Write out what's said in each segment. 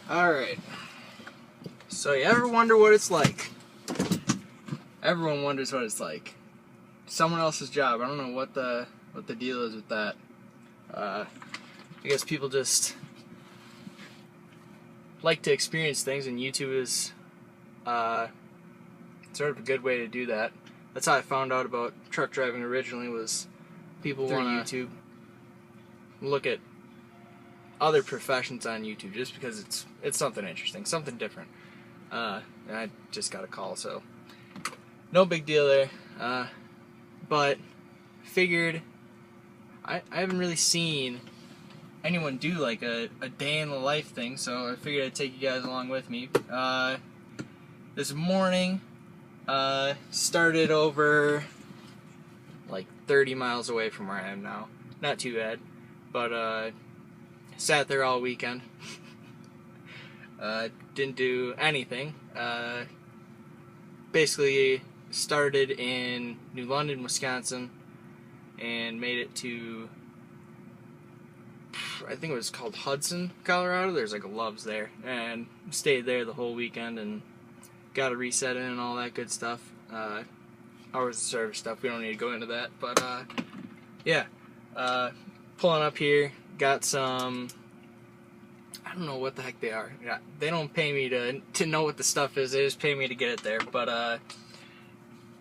Alright. So you ever wonder what it's like? Everyone wonders what it's like. Someone else's job. I don't know what the deal is with that. I guess people just like to experience things, and YouTube is sort of a good way to do that. That's how I found out about truck driving originally, was people want to YouTube look at other professions on YouTube just because it's something interesting, something different. And I just got a call, so no big deal there. But figured I haven't really seen anyone do like a day in the life thing, so I figured I'd take you guys along with me. This morning, started over like 30 miles away from where I am now. Not too bad, but sat there all weekend. Didn't do anything. Basically started in New London, Wisconsin, and made it to, I think it was called Hudson, Colorado. There's like a Love's there, and stayed there the whole weekend and got a reset in and all that good stuff. Hours of service stuff, we don't need to go into that, but yeah, pulling up here, got some, I don't know what the heck they are. Yeah, they don't pay me to know what the stuff is, they just pay me to get it there, but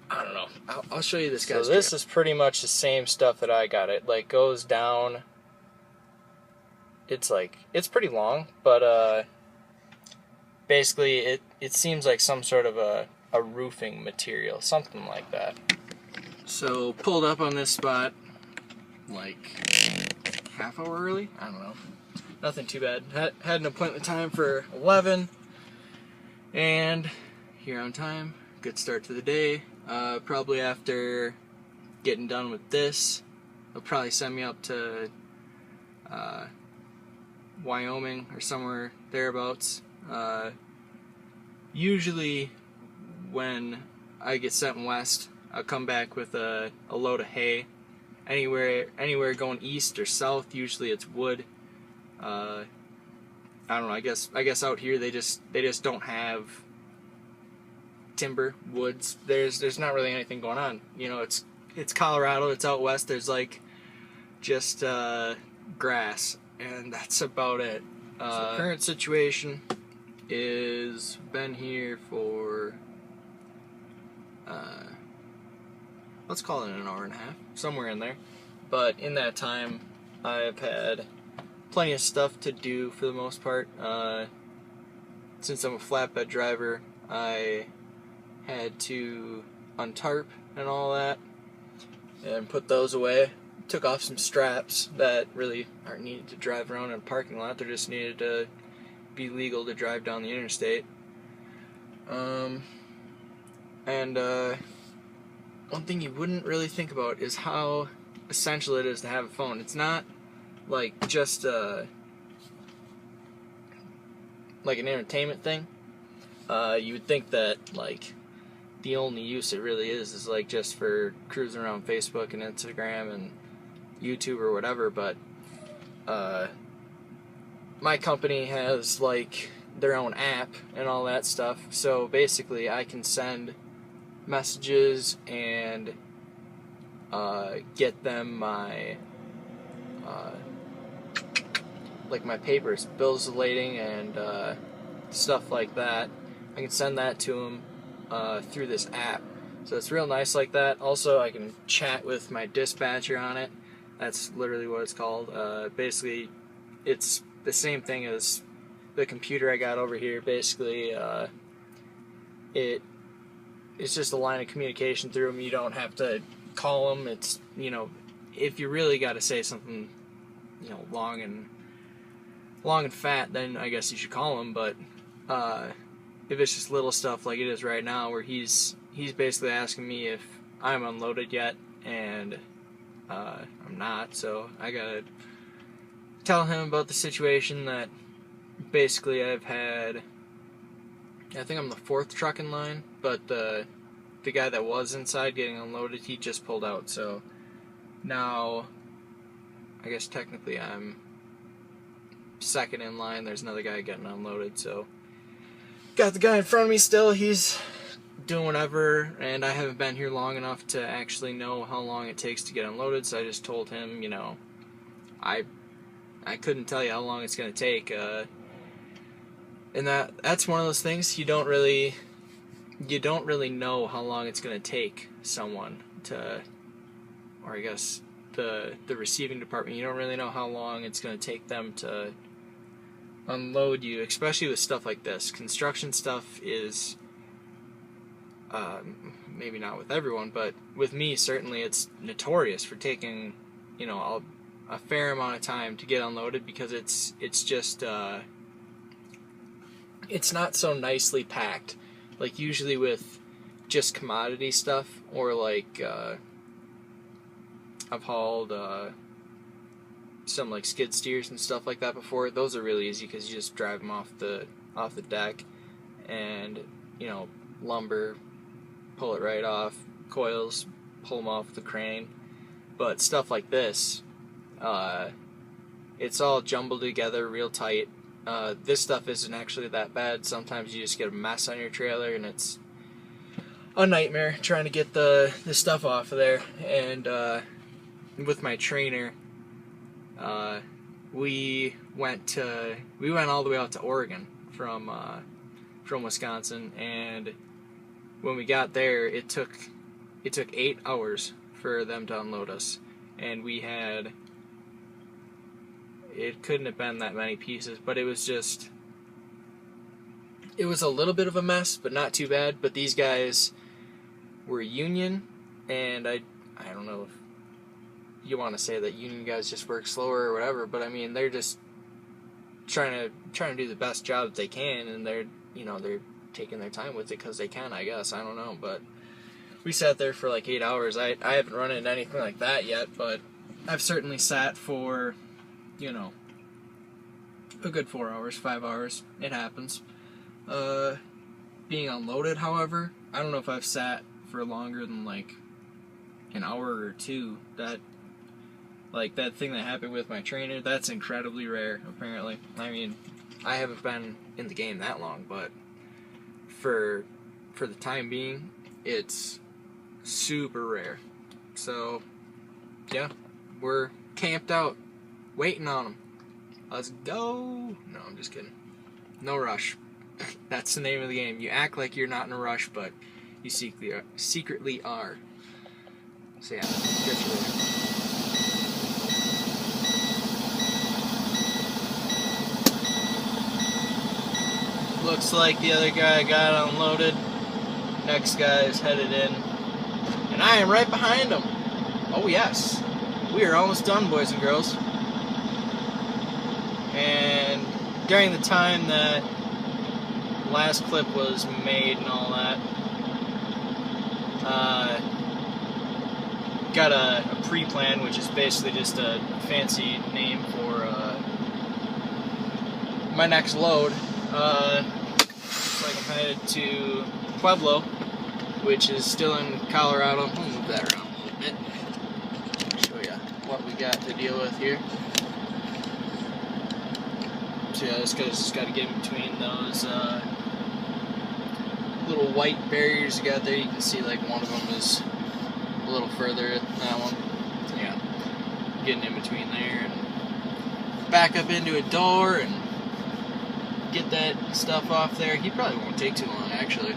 I don't know. I'll show you this, guys. So this is pretty much the same stuff that I got. It like goes down, it's pretty long, but basically it seems like some sort of a roofing material, something like that. So pulled up on this spot like half hour early, I don't know, nothing too bad. Had an appointment time for 11, and here on time. Good start to the day. Probably after getting done with this, they'll probably send me up to Wyoming or somewhere thereabouts. Usually when I get sent west, I'll come back with a load of hay. Anywhere going east or south, usually it's wood. I don't know, I guess out here they just don't have timber, woods. There's not really anything going on. You know, it's Colorado, it's out west, there's like just grass, and that's about it. So the current situation is been here for let's call it an hour and a half, somewhere in there. But in that time, I've had plenty of stuff to do for the most part. Since I'm a flatbed driver, I had to untarp and all that and put those away. Took off some straps that really aren't needed to drive around in a parking lot. They're just needed to be legal to drive down the interstate. One thing you wouldn't really think about is how essential it is to have a phone. It's not like just like an entertainment thing. You would think that like the only use it really is like just for cruising around Facebook and Instagram and YouTube or whatever, but my company has like their own app and all that stuff, so basically I can send messages and get them my like my papers, bills of lading and stuff like that. I can send that to them through this app, so it's real nice like that. Also, I can chat with my dispatcher on it. That's literally what it's called. Basically, it's the same thing as the computer I got over here. Basically, it's just a line of communication through them. You don't have to call them. It's, you know, if you really got to say something, you know, long and fat, then I guess you should call them. But if it's just little stuff like it is right now, where he's basically asking me if I'm unloaded yet, and I'm not, so I gotta tell him about the situation that basically I've had. I think I'm the 4th truck in line, but the guy that was inside getting unloaded, he just pulled out, so now I guess technically I'm second in line, there's another guy getting unloaded. So got the guy in front of me still. He's doing whatever, and I haven't been here long enough to actually know how long it takes to get unloaded. So I just told him, you know, I couldn't tell you how long it's gonna take. And that's one of those things you don't really know how long it's gonna take someone to, or I guess the receiving department, you don't really know how long it's gonna take them to unload you, especially with stuff like this. Construction stuff is, maybe not with everyone, but with me certainly, it's notorious for taking, you know, a fair amount of time to get unloaded, because it's just it's not so nicely packed. Like usually with just commodity stuff, or like I've hauled some like skid steers and stuff like that before. Those are really easy because you just drive them off the deck, and you know, lumber, pull it right off, coils, pull them off the crane. But stuff like this, it's all jumbled together real tight. This stuff isn't actually that bad. Sometimes you just get a mess on your trailer, and it's a nightmare trying to get the stuff off of there. And with my trainer, we went all the way out to Oregon from Wisconsin, and when we got there, it took 8 hours for them to unload us, and we had, it couldn't have been that many pieces, but it was a little bit of a mess, but not too bad. But these guys were union, and I don't know if you want to say that union guys just work slower or whatever, but I mean, they're just trying to do the best job that they can, and they're taking their time with it because they can, I guess. I don't know, but we sat there for like 8 hours. I haven't run into anything like that yet, but I've certainly sat for, you know, a good 4 hours, 5 hours. It happens. Being unloaded, however, I don't know if I've sat for longer than like an hour or two. That thing that happened with my trainer, that's incredibly rare, apparently. I mean, I haven't been in the game that long, but for the time being, it's super rare. So, yeah, we're camped out, waiting on them. Let's go. No, I'm just kidding. No rush. That's the name of the game. You act like you're not in a rush, but you secretly are. So yeah, catch you later. Looks like the other guy got unloaded. Next guy is headed in, and I am right behind him. Oh yes, we are almost done, boys and girls. And during the time that last clip was made and all that, got a pre-plan, which is basically just a fancy name for my next load. Looks like I'm headed to Pueblo, which is still in Colorado. I'll move that around a little bit. Show you what we got to deal with here. So yeah, this guy's just got to get in between those little white barriers you got there. You can see like one of them is a little further than that one. So yeah, getting in between there and back up into a door and get that stuff off there. He probably won't take too long, actually.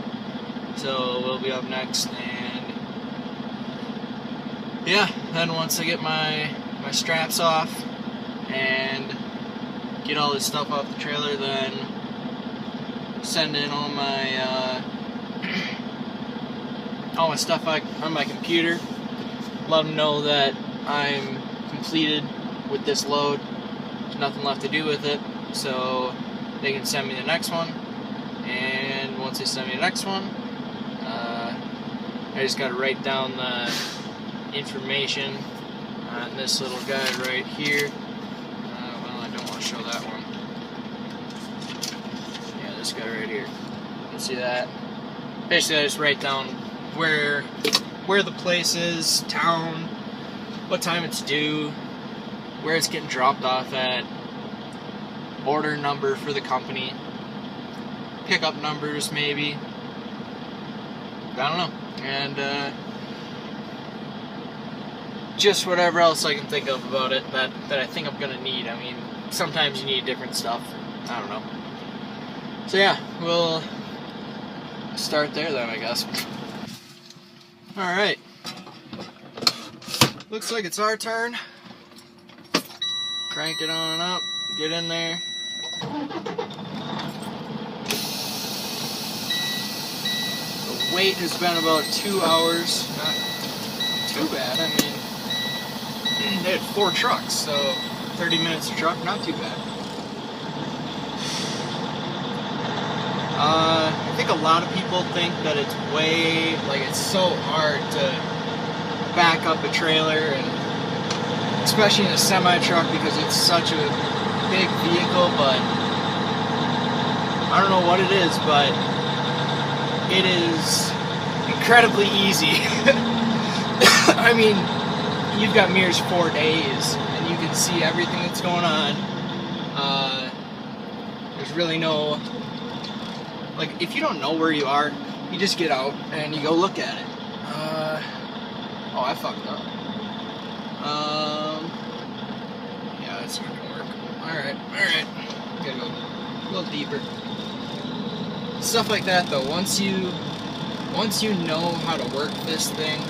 So we'll be up next, and yeah, then once I get my straps off and get all this stuff off the trailer, then send in all my stuff on my computer, let them know that I'm completed with this load, there's nothing left to do with it, so they can send me the next one. And once they send me the next one, I just got to write down the information on this little guy right here. Well, I don't want to show that one. Yeah, this guy right here. You can see that. Basically, I just write down where the place is, town, what time it's due, where it's getting dropped off at, order number for the company, pickup numbers maybe, I don't know, and just whatever else I can think of about it that I think I'm gonna need. I mean, sometimes you need different stuff, I don't know. So yeah, we'll start there then, I guess. Alright, looks like it's our turn. Crank it on up, get in there. The wait has been about 2 hours, not too bad. I mean, they had 4 trucks, so 30 minutes a truck, not too bad. I think a lot of people think that it's it's so hard to back up a trailer, and especially in a semi-truck because it's such a big vehicle, but I don't know what it is, but it is incredibly easy. I mean, you've got mirrors 4 days, and you can see everything that's going on. There's really no... Like, if you don't know where you are, you just get out and you go look at it. Oh, I fucked up. Yeah, that's not gonna work. Alright. Gotta go a little deeper. Stuff like that, though, once you know how to work this thing,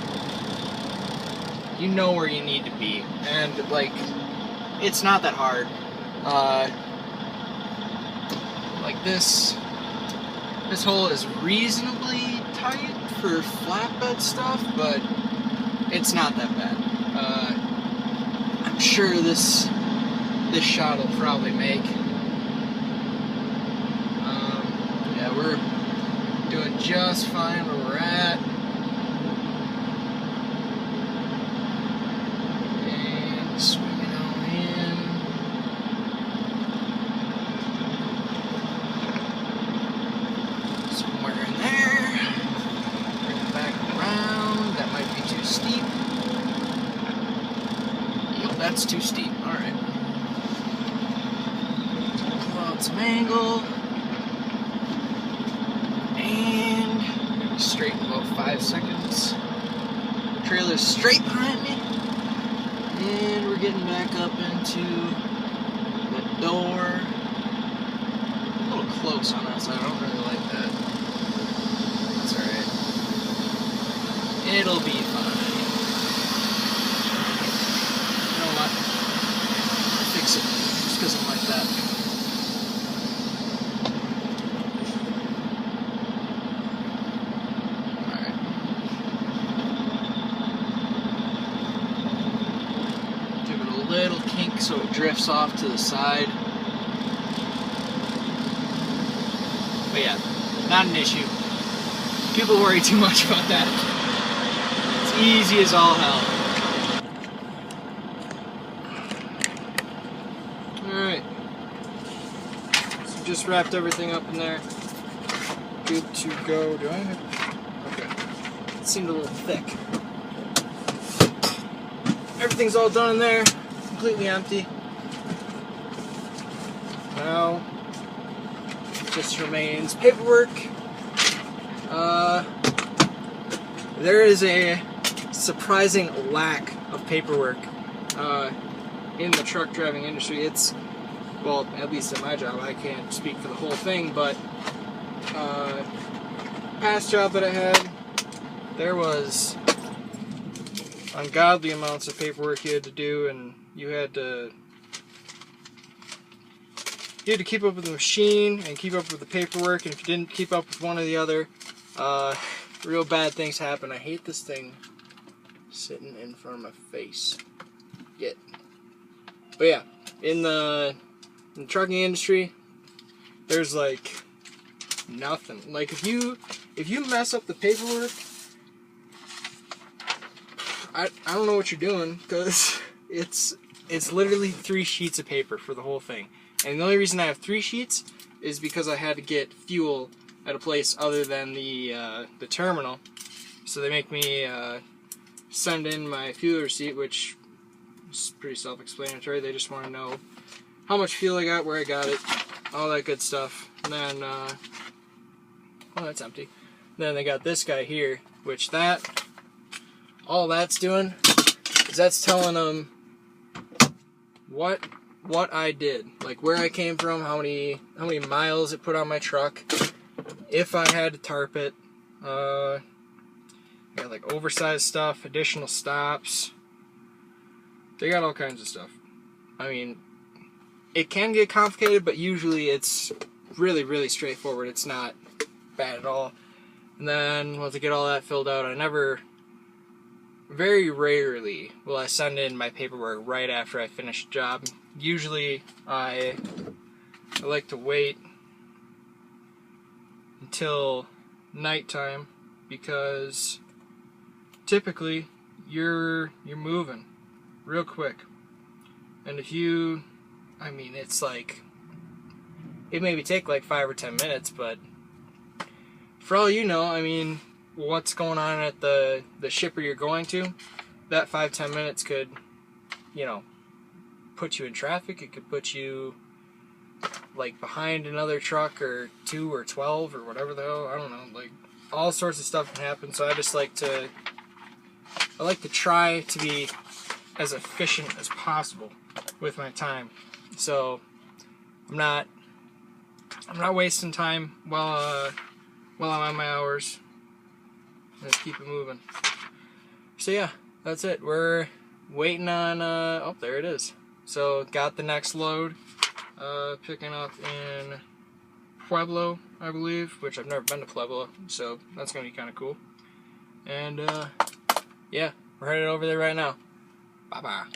you know where you need to be. And, like, it's not that hard. Like this hole is reasonably tight for flatbed stuff, but it's not that bad. I'm sure this shot will probably make. Yeah, we're doing just fine where we're at. And swinging on in. Somewhere in there. Bring it back around. That might be too steep. Yep, that's too steep. Alright. Pull out some angle. And straight in about 5 seconds. Trailer's straight behind me. And we're getting back up into the door. A little close on that side. I don't really like that. That's alright. It'll be fine. You know what? I'll fix it just because I'm like that. Little kink so it drifts off to the side. But yeah, not an issue. People worry too much about that. It's easy as all hell. Alright. So just wrapped everything up in there. Good to go. Do I have... Okay. It seemed a little thick. Everything's all done in there. Completely empty. Now, just remains paperwork. There is a surprising lack of paperwork in the truck driving industry. It's, well, at least at my job, I can't speak for the whole thing, but past job that I had, there was ungodly amounts of paperwork you had to do, and you had to keep up with the machine and keep up with the paperwork, and if you didn't keep up with one or the other, real bad things happen. I hate this thing sitting in front of my face. But yeah, in the trucking industry, there's like nothing. Like if you mess up the paperwork, I don't know what you're doing, because it's literally 3 sheets of paper for the whole thing. And the only reason I have 3 sheets is because I had to get fuel at a place other than the terminal. So they make me send in my fuel receipt, which is pretty self-explanatory. They just want to know how much fuel I got, where I got it, all that good stuff. And then, oh, that's empty. Then they got this guy here, which all that's doing is that's telling them what I did, like where I came from, how many miles it put on my truck, if I had to tarp it. Got like oversized stuff, additional stops. They got all kinds of stuff. I mean, it can get complicated, but usually it's really, really straightforward. It's not bad at all. And then once I get all that filled out, very rarely will I send in my paperwork right after I finish a job. Usually I like to wait until nighttime, because typically you're moving real quick. And if you, I mean, it's like, it maybe take like 5 or 10 minutes, but for all you know, I mean, what's going on at the shipper you're going to, that 5-10 minutes could, you know, put you in traffic. It could put you like behind another truck or 2 or 12 or whatever the hell, I don't know, like all sorts of stuff can happen. So I like to try to be as efficient as possible with my time. So I'm not wasting time while I'm on my hours. Let's keep it moving. So yeah, that's it. We're waiting on, oh, there it is. So got the next load, picking up in Pueblo, I believe, which I've never been to Pueblo, so that's going to be kind of cool. And yeah, we're headed over there right now. Bye-bye.